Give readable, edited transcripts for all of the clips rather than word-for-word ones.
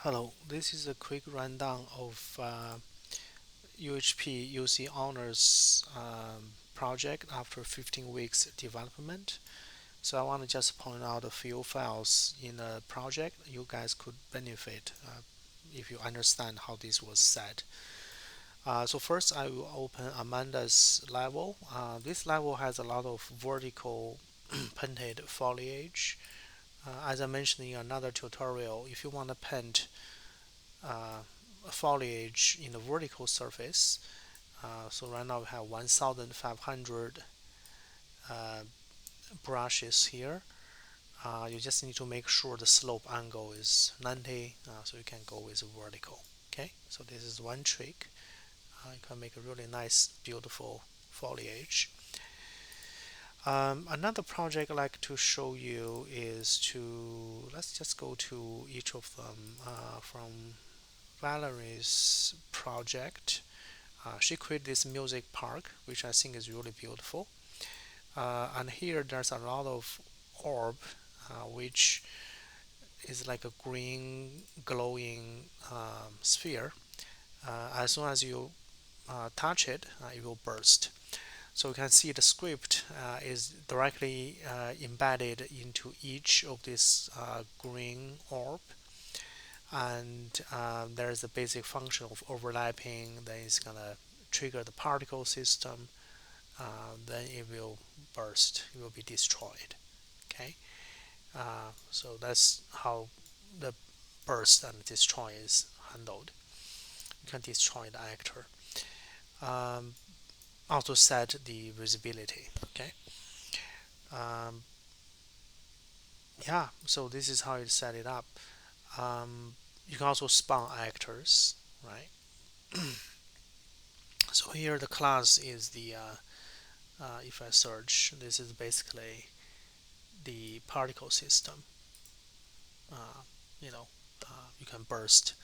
Hello, this is a quick rundown of UHP UC Honors project after 15 weeks development. So I want to just point out a few files in the project you guys could benefit if you understand how this was set. So first I will open Amanda's level. This level has a lot of vertical painted foliage. As I mentioned in another tutorial, if you want to paint uh, foliage in the vertical surface. So right now we have 1500 uh, brushes here. You just need to make sure the slope angle is 90, so you can go with vertical. Okay, so this is one trick. You can make a really nice, beautiful foliage. Another project I'd like to show you is let's just go to each of them from Valerie's project. She created this music park, which I think is really beautiful. And here there's a lot of orb, which is like a green glowing sphere. As soon as you touch it, it will burst. So you can see the script is directly embedded into each of this green orb, and there's a basic function of overlapping that is gonna trigger the particle system. Then it will burst, it will be destroyed. Okay, so that's how the burst and destroy is handled. You can destroy the actor. Um, Also set the visibility. Okay, um, yeah, so this is how you set it up. You can also spawn actors, right? So here the class is if I search, this is basically the particle system. Uh, you know, you can burst.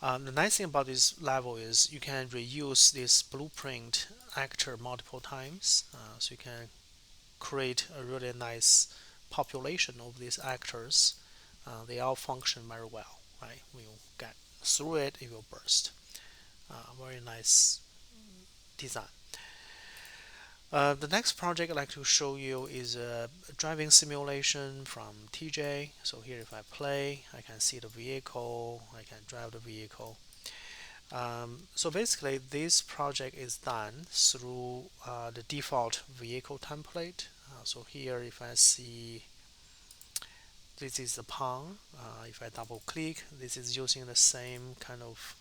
The nice thing about this level is you can reuse this blueprint actor multiple times. So you can create a really nice population of these actors. They all function very well, right? When you get through it, it will burst. Very nice design. The next project I'd like to show you is a driving simulation from TJ. So here if I play, I can see the vehicle, I can drive the vehicle. So basically this project is done through the default vehicle template. So here if I see this is the pong, if I double click, this is using the same kind of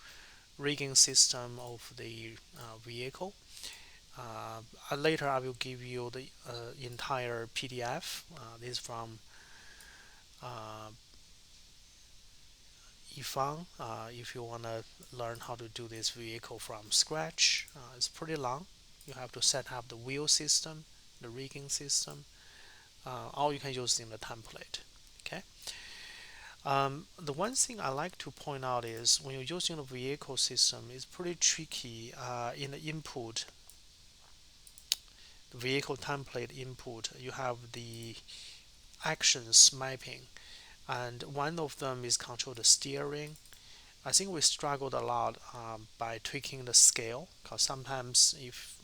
rigging system of the vehicle. Later, I will give you the entire PDF. This is from uh, Yifang. If you want to learn how to do this vehicle from scratch, it's pretty long. You have to set up the wheel system, the rigging system, or you can use in the template. Okay. The one thing I like to point out is when you're using the vehicle system, it's pretty tricky in the input vehicle template input. You have the actions mapping, and one of them is control the steering. I think we struggled a lot by tweaking the scale, because sometimes if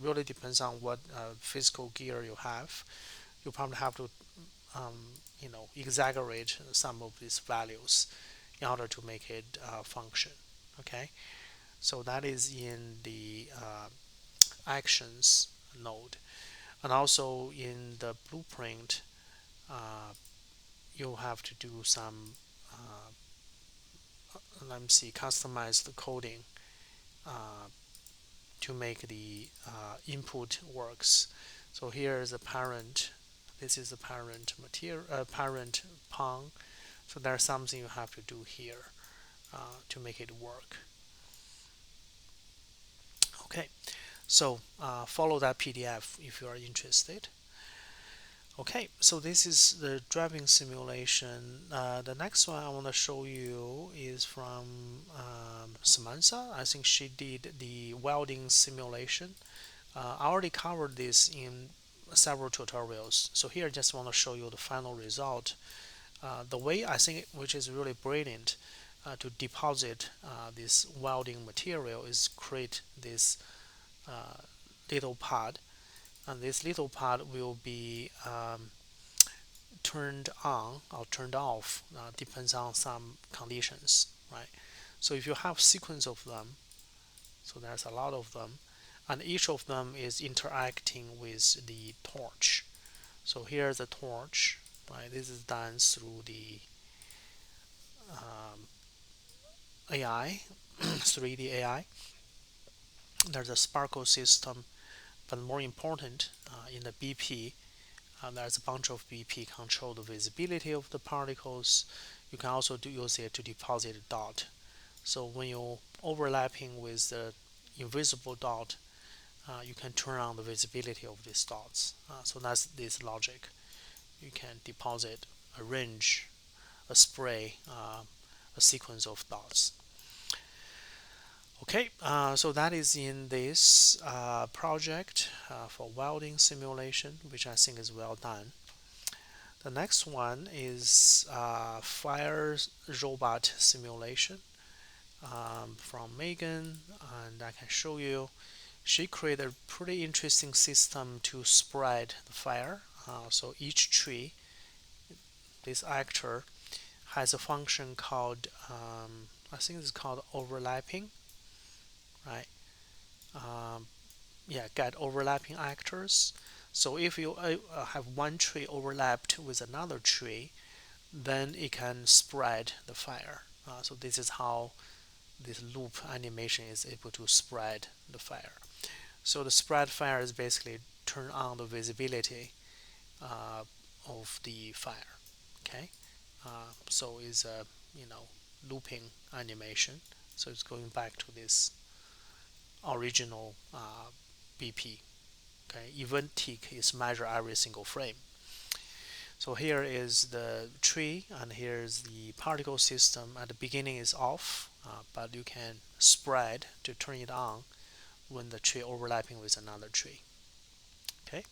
really depends on what physical gear you have, you probably have to exaggerate some of these values in order to make it function. Okay, so that is in the actions node, and also in the blueprint uh, you'll have to do some let me see, customize the coding uh, to make the input works. So here is a parent, this is the parent material, parent pong. So there's something you have to do here to make it work. Okay, so follow that PDF if you are interested. Okay, so this is the driving simulation. The next one I want to show you is from Samantha. I think she did the welding simulation. I already covered this in several tutorials. So here I just want to show you the final result. The way I think which is really brilliant. to deposit this welding material is create this uh, little pod, and this little pod will be turned on or turned off, depends on some conditions, right? So if you have sequence of them, so there's a lot of them, and each of them is interacting with the torch. So here's the torch, right? This is done through the um, AI, 3D AI. There's a sparkle system, but more important, in the BP, there's a bunch of BP control the visibility of the particles. You can also use it to deposit a dot. So when you're overlapping with the invisible dot, you can turn on the visibility of these dots. So that's this logic. You can deposit, arrange, a spray, a sequence of dots. Okay, so that is in this project for welding simulation, which I think is well done. The next one is fire robot simulation from Megan, and I can show you. She created a pretty interesting system to spread the fire. So each tree, this actor, has a function called, I think it's called overlapping, right? Um, yeah, get overlapping actors. So if you have one tree overlapped with another tree, then it can spread the fire. So this is how this loop animation is able to spread the fire. So the spread fire is basically turn on the visibility uh, of the fire. Okay, so it's a looping animation. So it's going back to this original BP. Okay, event tick is measure every single frame. So here is the tree, and here's the particle system. At the beginning is off, but you can spread to turn it on when the tree overlapping with another tree. Okay,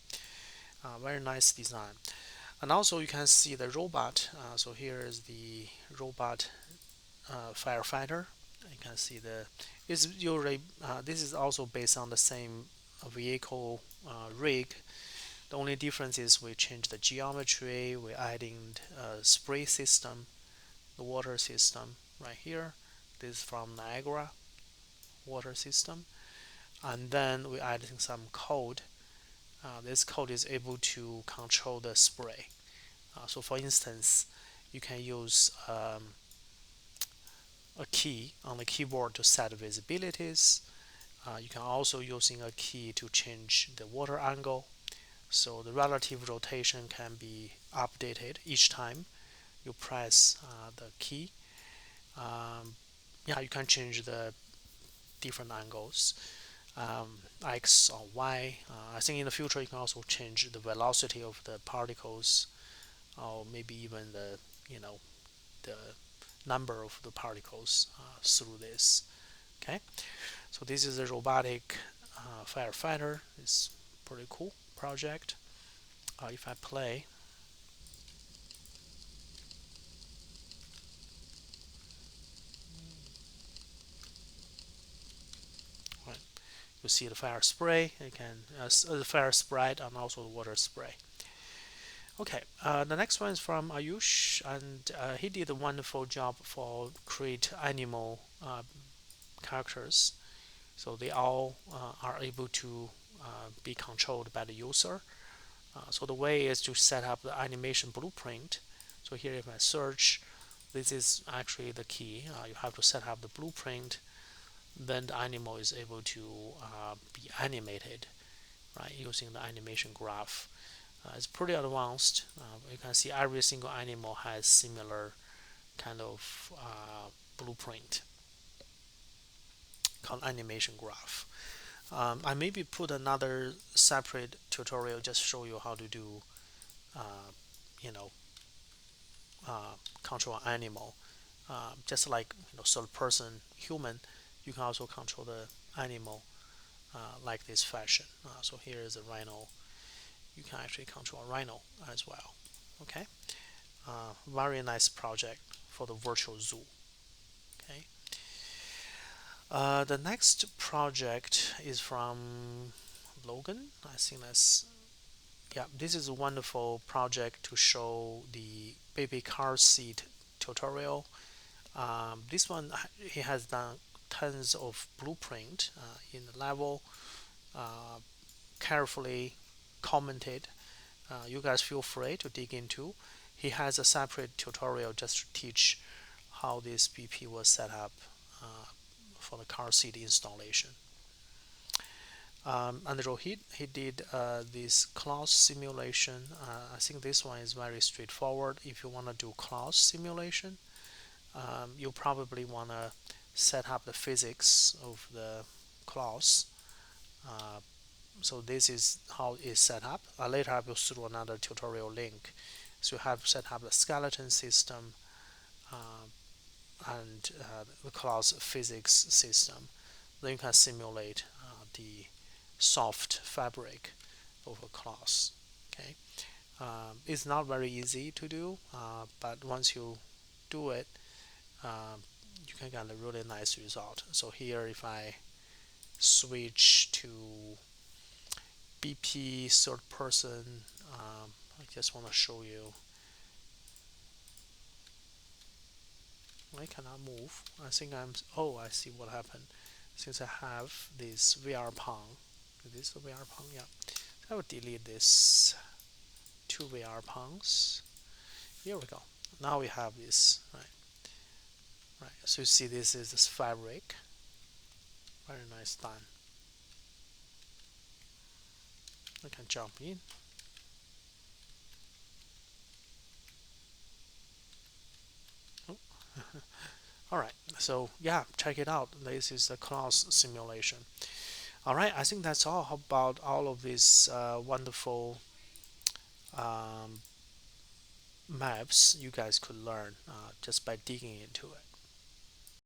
very nice design. And also you can see the robot. So here is the robot firefighter. You can see the is usually this is also based on the same vehicle rig. The only difference is we changed the geometry. We're adding a spray system, the water system right here. This is from Niagara water system, and then we're adding some code. This code is able to control the spray. So for instance, you can use a key on the keyboard to set visibilities. You can also using a key to change the water angle. So the relative rotation can be updated each time you press the key. Yeah, you can change the different angles, X or Y. I think in the future you can also change the velocity of the particles, or maybe even the number of the particles through this. Okay, so this is a robotic firefighter. It's pretty cool project. If I play, right, you see the fire spray. You can the fire sprite and also the water spray. Okay, the next one is from Ayush, and he did a wonderful job for create animal characters. So they all are able to be controlled by the user. So the way is to set up the animation blueprint. So here if I search, this is actually the key. You have to set up the blueprint, then the animal is able to be animated, right, using the animation graph. It's pretty advanced. You can see every single animal has similar kind of blueprint called animation graph. I maybe put another separate tutorial just show you how to do, uh, you know, control an animal. Just like third person human, you can also control the animal like this fashion. So here is a rhino. You can actually control a rhino as well. Okay, very nice project for the virtual zoo. Okay. The next project is from Logan. I think that's, yeah. This is a wonderful project to show the baby car seat tutorial. This one he has done tons of blueprint in the level, uh, carefully commented. You guys feel free to dig into. He has a separate tutorial just to teach how this BP was set up uh, for the car seat installation. And Rohit, he did this class simulation. I think this one is very straightforward. If you want to do class simulation, you probably want to set up the physics of the class. Uh, so this is how it's set up. Later I will through another tutorial link. So you have set up the skeleton system uh, and the class physics system. Then you can simulate the soft fabric of a class. Okay, it's not very easy to do, but once you do it, um, you can get a really nice result. So here, if I switch to BP third person, I just want to show you. I cannot move. I think I'm. Oh, I see what happened. Since I have this VR Pong, is this the VR Pong? Yeah. I will delete this two VR Pongs. Here we go. Now we have this. Right. Right. So you see, this is this fabric. Very nice done. I can jump in. Oh. All right. So yeah, check it out. This is the class simulation. All right. I think that's all about all of these wonderful um, maps you guys could learn just by digging into it.